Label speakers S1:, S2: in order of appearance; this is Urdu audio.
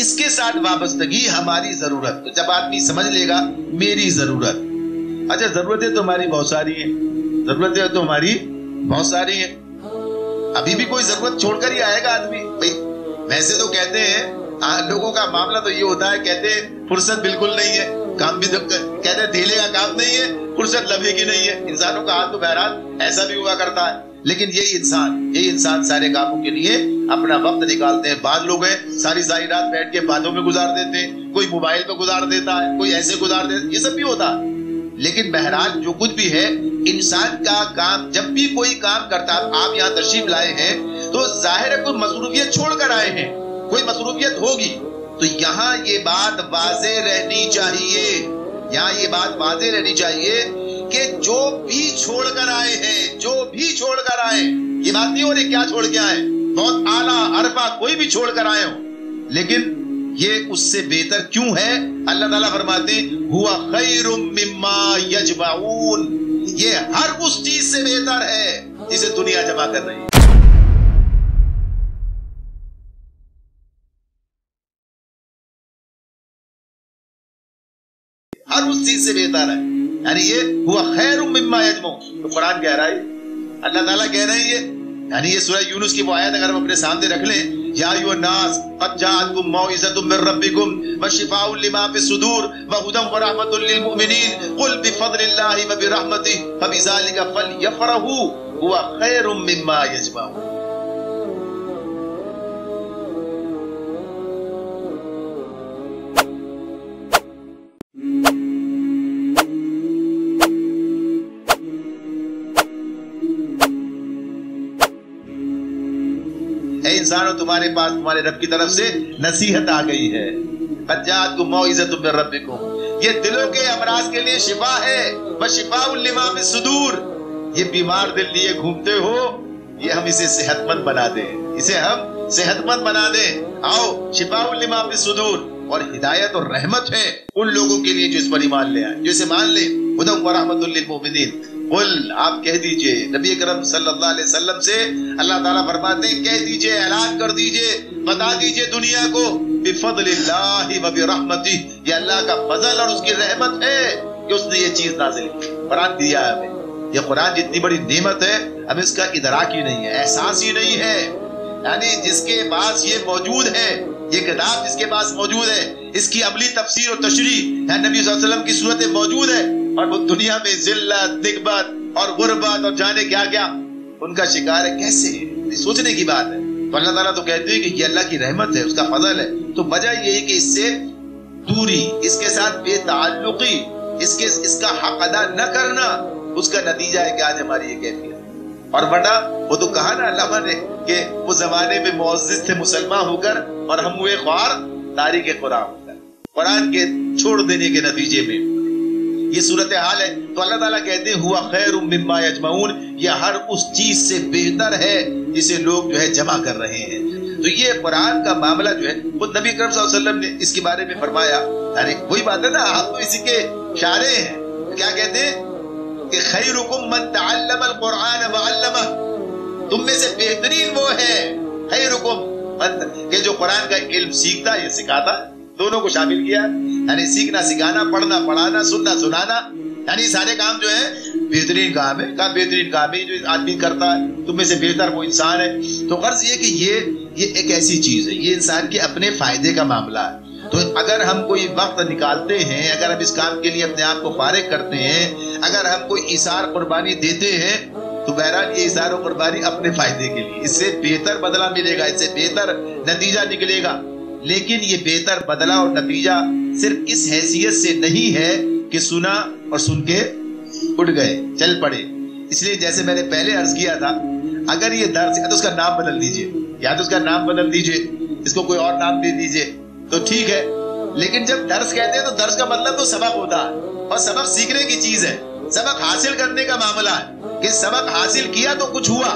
S1: اس کے ساتھ وابستگی ہماری ضرورت. تو جب آدمی سمجھ لے گا میری ضرورت، اچھا ضرورتیں تو ہماری بہت ساری ہیں، ضرورتیں تو ہماری بہت ساری ہیں، ابھی بھی کوئی ضرورت چھوڑ کر ہی آئے گا آدمی. بھائی ویسے تو کہتے ہیں لوگوں کا معاملہ تو یہ ہوتا ہے، کہتے ہیں فرصت بالکل نہیں ہے، کام بھی کہتے ہیں دھیلے کا کام نہیں ہے، فرصت لمحے کی نہیں ہے. انسانوں کا حال تو بہرحال ایسا بھی ہوا کرتا ہے، لیکن یہی انسان سارے کاموں کے لیے اپنا وقت نکالتے ہیں. بعض لوگ ہیں ساری رات بیٹھ کے باتوں میں گزار دیتے ہیں، کوئی موبائل پہ گزار دیتا ہے، کوئی ایسے گزار دیتا ہے، یہ سب بھی ہوتا ہے. لیکن بہرحال جو کچھ بھی ہے انسان کا کام، جب بھی کوئی کام کرتا ہے، آپ یہاں تشریف لائے ہیں تو ظاہر ہے کوئی مصروفیت چھوڑ کر آئے ہیں، کوئی مصروفیت ہوگی. تو یہاں یہ بات واضح رہنی چاہیے، یہاں یہ بات واضح رہنی چاہیے کہ جو بھی چھوڑ کر آئے ہیں، جو بھی چھوڑ کر آئے، یہ بات نہیں ہو رہی کیا چھوڑ کے آئے، بہت اعلیٰ عرفہ کوئی بھی چھوڑ کر آئے ہوں، لیکن یہ اس سے بہتر کیوں ہے؟ اللہ تعالیٰ فرماتے ہیں ہوا خیر مما یجمعون، یہ ہر اس چیز سے بہتر ہے جسے دنیا جمع کر رہی ہے. ہر اس چیز سے بہتر ہے، یعنی یہ ہوا خیر مما یجمعون. تو قرآن کہہ رہا ہے، اللہ تعالیٰ کہہ رہے ہیں یہ، یعنی یہ سورہ یونس کی وہ آیت اگر ہم اپنے سامنے رکھ لیں، یا ایھا الناس قد جاءتکم موعظۃ من ربکم وشفاء لما فی الصدور وہدی ورحمۃ للمؤمنین قل بفضل اللہ وبرحمتہ فبذلک فلیفرحوا ھو خیر مما یجمعون. اے انسانوں تمہارے پاس تمہارے رب کی طرف سے نصیحت آ گئی ہے. قد جاءتکم موعظۃ من ربکم، یہ دلوں کے امراض کے لیے شفا ہے. وشفاء لما فی الصدور، یہ بیمار دل لیے گھومتے ہو، یہ ہم اسے صحت مند بنا دیں، اسے ہم صحت مند بنا دیں. آؤ شفاء لما فی الصدور، اور ہدایت اور رحمت ہے ان لوگوں کے لیے جو اس پر ایمان لے آئے، جو اسے مان لے. ہدی ورحمۃ للمؤمنین، قل آپ کہہ دیجئے نبی اکرم صلی اللہ علیہ وسلم سے اللہ تعالیٰ فرماتے ہیں کہہ دیجئے، اعلان کر دیجئے، بتا دیجئے دنیا کو بفضل اللہ وبرحمتہ، یہ اللہ کا فضل اور اس کی رحمت ہے کہ اس نے یہ چیز نازل کی، قرآن دیا ہے ہمیں. یہ قرآن جتنی بڑی نعمت ہے ہمیں اس کا ادراک ہی نہیں ہے، احساس ہی نہیں ہے. یعنی جس کے پاس یہ موجود ہے، یہ کتاب جس کے پاس موجود ہے، اس کی عملی تفسیر اور تشریح نبی صلی اللہ علیہ وسلم کی صورتیں موجود ہے، اور وہ دنیا میں ذلت، نکبت اور غربت اور جانے کیا کیا ان کا شکار ہے. کیسے؟ سوچنے کی بات ہے. تو اللہ تعالیٰ تو کہتے ہیں کہ یہ اللہ کی رحمت ہے، اس کا فضل ہے. تو وجہ یہ ہے کہ اس سے دوری، اس کے ساتھ بے تعلقی، اس کا حق ادا نہ کرنا، اس کا نتیجہ ہے کہ آج ہماری یہ کیفیت. اور ورنہ وہ تو کہا نا علامہ نے کہ وہ زمانے میں معزز تھے مسلمان ہو کر اور ہم ہوئے خوار تاریخ قرآن ہو کر. قرآن کے چھوڑ دینے کے نتیجے میں یہ صورتحال ہے. تو اللہ تعالیٰ کہتے ہیں ہوا خیر مما یجمعون، یہ ہر اس چیز سے بہتر ہے جسے لوگ جو ہے جمع کر رہے ہیں. تو یہ قرآن کا معاملہ جو ہے خود نبی اکرم صلی اللہ علیہ وسلم نے اس کے بارے میں فرمایا. یعنی وہی بات ہے نا، آپ تو اسی کے شارع ہیں. کیا کہتے ہیں کہ خیرکم من تعلم القرآن وعلمہ، تم میں سے بہترین وہ ہے خیرکم کہ جو قرآن کا علم سیکھتا ہے، یہ سکھاتا ہے. دونوں کو شامل کیا، یعنی سیکھنا سکھانا، پڑھنا پڑھانا، سننا سنانا، یعنی سارے کام جو ہے بہترین کام ہے. کام بہترین کام ہے جو آدمی کرتا ہے، تم میں سے بہتر وہ انسان ہے. تو غرض یہ کہ یہ ایک ایسی چیز ہے، یہ انسان کے اپنے فائدے کا معاملہ ہے. تو اگر ہم کوئی وقت نکالتے ہیں، اگر ہم اس کام کے لیے اپنے آپ کو فارغ کرتے ہیں، اگر ہم کوئی ایثار قربانی دیتے ہیں، تو بہرحال یہ ایثار و قربانی اپنے فائدے کے لیے، اس سے بہتر بدلہ ملے گا، اس سے بہتر نتیجہ نکلے گا. لیکن یہ بہتر بدلہ اور نتیجہ صرف اس حیثیت سے نہیں ہے کہ سنا اور سن کے اٹھ گئے، چل پڑے. اس لیے جیسے میں نے پہلے عرض کیا تھا، اگر یہ درس ہے تو اس کا نام بدل دیجئے، یا تو اس کا نام بدل دیجئے، اس کو کوئی اور نام دے دیجئے تو ٹھیک ہے. لیکن جب درس کہتے ہیں تو درس کا مطلب تو سبق ہوتا ہے، اور سبق سیکھنے کی چیز ہے، سبق حاصل کرنے کا معاملہ ہے کہ سبق حاصل کیا تو کچھ ہوا.